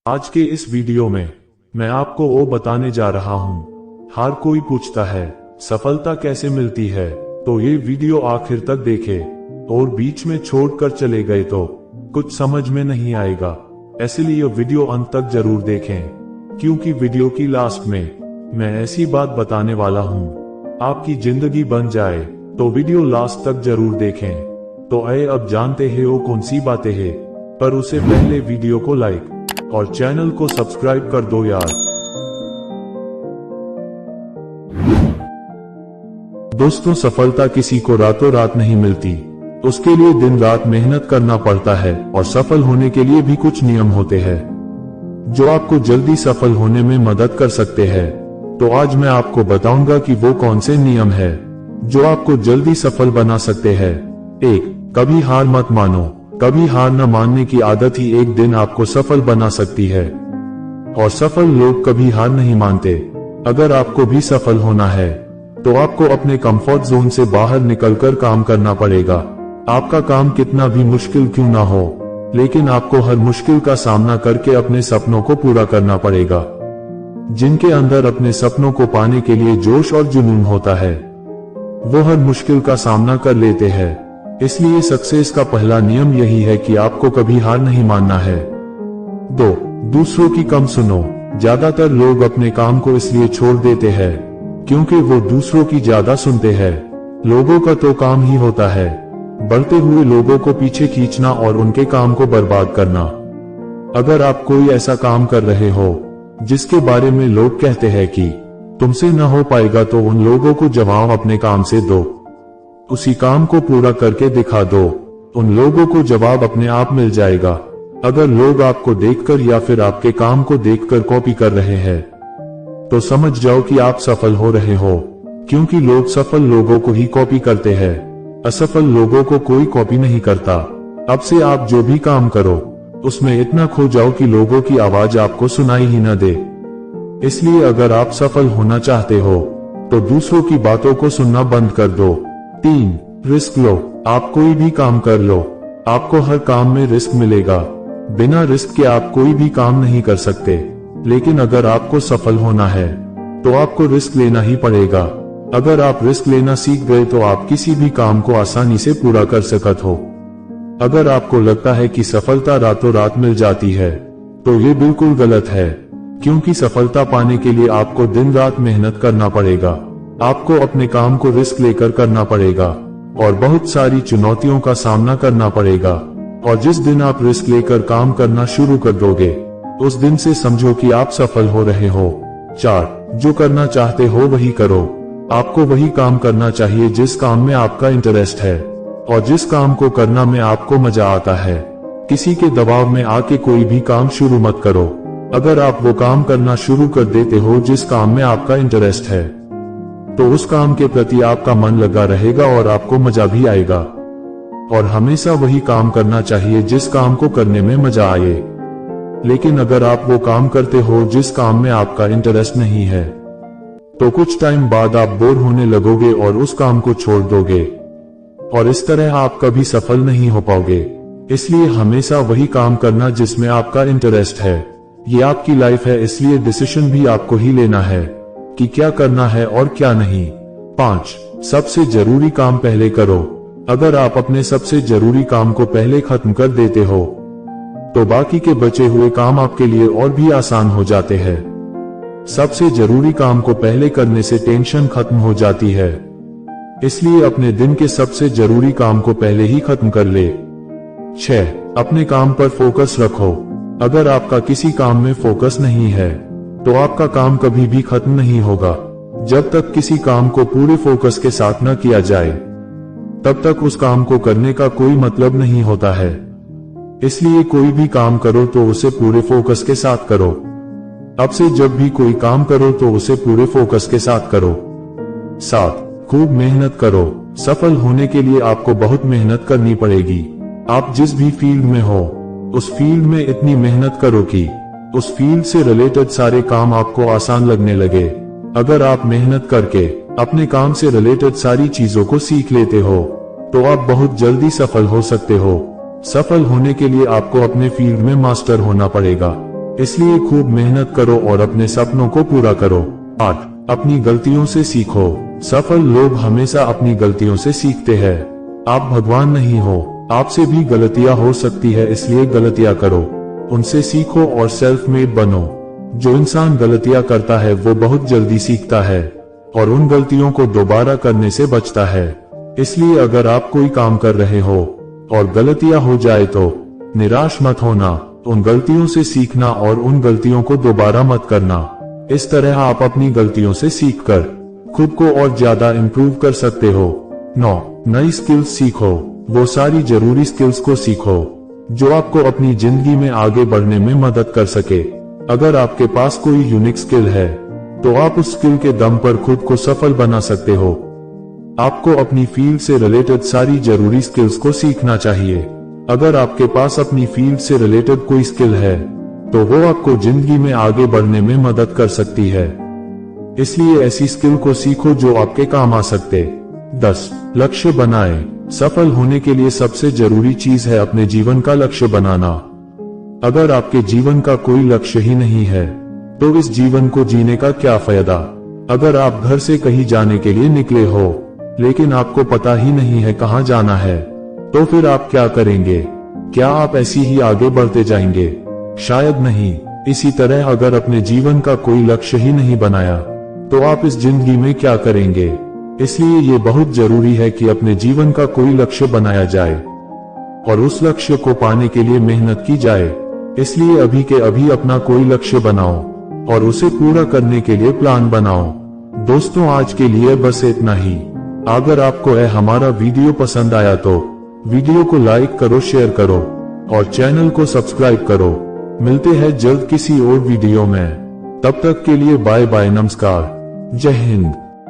आज के इस वीडियो में मैं आपको वो बताने जा रहा हूँ। हर कोई पूछता है सफलता कैसे मिलती है, तो ये वीडियो आखिर तक देखें और बीच में छोड़कर चले गए तो कुछ समझ में नहीं आएगा। इसलिए वीडियो अंत तक जरूर देखें, क्योंकि वीडियो की लास्ट में मैं ऐसी बात बताने वाला हूँ आपकी जिंदगी बन जाए, तो वीडियो लास्ट तक जरूर देखें। तो आइए अब जानते हैं वो कौन सी बातें हैं, पर उससे पहले वीडियो को लाइक और चैनल को सब्सक्राइब कर दो यार। दोस्तों, सफलता किसी को रातों रात नहीं मिलती, उसके लिए दिन रात मेहनत करना पड़ता है और सफल होने के लिए भी कुछ नियम होते हैं जो आपको जल्दी सफल होने में मदद कर सकते हैं। तो आज मैं आपको बताऊंगा कि वो कौन से नियम है जो आपको जल्दी सफल बना सकते हैं। 1. कभी हार मत मानो। कभी हार न मानने की आदत ही एक दिन आपको सफल बना सकती है, और सफल लोग कभी हार नहीं मानते। अगर आपको भी सफल होना है तो आपको अपने कंफर्ट जोन से बाहर निकलकर काम करना पड़ेगा। आपका काम कितना भी मुश्किल क्यों ना हो, लेकिन आपको हर मुश्किल का सामना करके अपने सपनों को पूरा करना पड़ेगा। जिनके अंदर अपने सपनों को पाने के लिए जोश और जुनून होता है, वो हर मुश्किल का सामना कर लेते हैं। इसलिए सक्सेस का पहला नियम यही है कि आपको कभी हार नहीं मानना है। 2. दूसरों की कम सुनो। ज्यादातर लोग अपने काम को इसलिए छोड़ देते हैं क्योंकि वो दूसरों की ज्यादा सुनते हैं। लोगों का तो काम ही होता है बढ़ते हुए लोगों को पीछे खींचना और उनके काम को बर्बाद करना। अगर आप कोई ऐसा काम कर रहे हो जिसके बारे में लोग कहते हैं कि तुमसे न हो पाएगा, तो उन लोगों को जवाब अपने काम से दो। उसी काम को पूरा करके दिखा दो, उन लोगों को जवाब अपने आप मिल जाएगा। अगर लोग आपको देखकर या फिर आपके काम को देखकर कॉपी कर रहे हैं, तो समझ जाओ कि आप सफल हो रहे हो, क्योंकि लोग सफल लोगों को ही कॉपी करते हैं। असफल लोगों को कोई कॉपी नहीं करता। अब से आप जो भी काम करो उसमें इतना खो जाओ कि लोगों की आवाज आपको सुनाई ही न दे। इसलिए अगर आप सफल होना चाहते हो तो दूसरों की बातों को सुनना बंद कर दो। 3. रिस्क लो। आप कोई भी काम कर लो, आपको हर काम में रिस्क मिलेगा। बिना रिस्क के आप कोई भी काम नहीं कर सकते, लेकिन अगर आपको सफल होना है तो आपको रिस्क लेना ही पड़ेगा। अगर आप रिस्क लेना सीख गए तो आप किसी भी काम को आसानी से पूरा कर सकते हो। अगर आपको लगता है कि सफलता रातों रात मिल जाती है, तो ये बिल्कुल गलत है, क्योंकि सफलता पाने के लिए आपको दिन रात मेहनत करना पड़ेगा। आपको अपने काम को रिस्क लेकर करना पड़ेगा और बहुत सारी चुनौतियों का सामना करना पड़ेगा। और जिस दिन आप रिस्क लेकर काम करना शुरू कर दोगे, उस दिन से समझो कि आप सफल हो रहे हो। 4. जो करना चाहते हो वही करो। आपको वही काम करना चाहिए जिस काम में आपका इंटरेस्ट है और जिस काम को करना में आपको मजा आता है। किसी के दबाव में आके कोई भी काम शुरू मत करो। अगर आप वो काम करना शुरू कर देते हो जिस काम में आपका इंटरेस्ट है, तो उस काम के प्रति आपका मन लगा रहेगा और आपको मजा भी आएगा। और हमेशा वही काम करना चाहिए जिस काम को करने में मजा आए। लेकिन अगर आप वो काम करते हो जिस काम में आपका इंटरेस्ट नहीं है, तो कुछ टाइम बाद आप बोर होने लगोगे और उस काम को छोड़ दोगे, और इस तरह आप कभी सफल नहीं हो पाओगे। इसलिए हमेशा वही काम करना जिसमें आपका इंटरेस्ट है। ये आपकी लाइफ है, इसलिए डिसीजन भी आपको ही लेना है कि क्या करना है और क्या नहीं। 5. सबसे जरूरी काम पहले करो। अगर आप अपने सबसे जरूरी काम को पहले खत्म कर देते हो, तो बाकी के बचे हुए काम आपके लिए और भी आसान हो जाते हैं। सबसे जरूरी काम को पहले करने से टेंशन खत्म हो जाती है, इसलिए अपने दिन के सबसे जरूरी काम को पहले ही खत्म कर ले। 6. अपने काम पर फोकस रखो। अगर आपका किसी काम में फोकस नहीं है, तो आपका काम कभी भी खत्म नहीं होगा। जब तक किसी काम को पूरे फोकस के साथ न किया जाए, तब तक उस काम को करने का कोई मतलब नहीं होता है। इसलिए कोई भी काम करो तो उसे पूरे फोकस के साथ करो। अब से जब भी कोई काम करो तो उसे पूरे फोकस के साथ करो। 7. खूब मेहनत करो। सफल होने के लिए आपको बहुत मेहनत करनी पड़ेगी। आप जिस भी फील्ड में हो, उस फील्ड में इतनी मेहनत करो कि उस फील्ड से रिलेटेड सारे काम आपको आसान लगने लगे। अगर आप मेहनत करके अपने काम से रिलेटेड सारी चीजों को सीख लेते हो, तो आप बहुत जल्दी सफल हो सकते हो। सफल होने के लिए आपको अपने फील्ड में मास्टर होना पड़ेगा। इसलिए खूब मेहनत करो और अपने सपनों को पूरा करो। 8. अपनी गलतियों से सीखो। सफल लोग हमेशा अपनी गलतियों से सीखते हैं। आप भगवान नहीं हो, आपसे भी गलतियां हो सकती है, इसलिए गलतियां करो, उनसे सीखो और सेल्फ मेड बनो। जो इंसान गलतियां करता है वो बहुत जल्दी सीखता है और उन गलतियों को दोबारा करने से बचता है। इसलिए अगर आप कोई काम कर रहे हो और गलतियां हो जाए तो निराश मत होना, उन गलतियों से सीखना और उन गलतियों को दोबारा मत करना। इस तरह आप अपनी गलतियों से सीखकर खुद को और ज्यादा इम्प्रूव कर सकते हो। 9. नई स्किल्स सीखो। वो सारी जरूरी स्किल्स को सीखो जो आपको अपनी जिंदगी में आगे बढ़ने में मदद कर सके। अगर आपके पास कोई यूनिक स्किल है तो आप उस स्किल के दम पर खुद को सफल बना सकते हो। आपको अपनी फील्ड से रिलेटेड सारी जरूरी स्किल्स को सीखना चाहिए। अगर आपके पास अपनी फील्ड से रिलेटेड कोई स्किल है तो वो आपको जिंदगी में आगे बढ़ने में मदद कर सकती है। इसलिए ऐसी स्किल को सीखो जो आपके काम आ सकते। 10. लक्ष्य बनाएं। सफल होने के लिए सबसे जरूरी चीज है अपने जीवन का लक्ष्य बनाना। अगर आपके जीवन का कोई लक्ष्य ही नहीं है तो इस जीवन को जीने का क्या फायदा। अगर आप घर से कहीं जाने के लिए निकले हो लेकिन आपको पता ही नहीं है कहाँ जाना है, तो फिर आप क्या करेंगे? क्या आप ऐसी ही आगे बढ़ते जाएंगे? शायद नहीं। इसी तरह अगर अपने जीवन का कोई लक्ष्य ही नहीं बनाया तो आप इस जिंदगी में क्या करेंगे? इसलिए ये बहुत जरूरी है कि अपने जीवन का कोई लक्ष्य बनाया जाए और उस लक्ष्य को पाने के लिए मेहनत की जाए। इसलिए अभी के अभी अपना कोई लक्ष्य बनाओ और उसे पूरा करने के लिए प्लान बनाओ। दोस्तों, आज के लिए बस इतना ही। अगर आपको यह हमारा वीडियो पसंद आया तो वीडियो को लाइक करो, शेयर करो और चैनल को सब्सक्राइब करो। मिलते हैं जल्द किसी और वीडियो में। तब तक के लिए बाय बाय, नमस्कार, जय हिंद।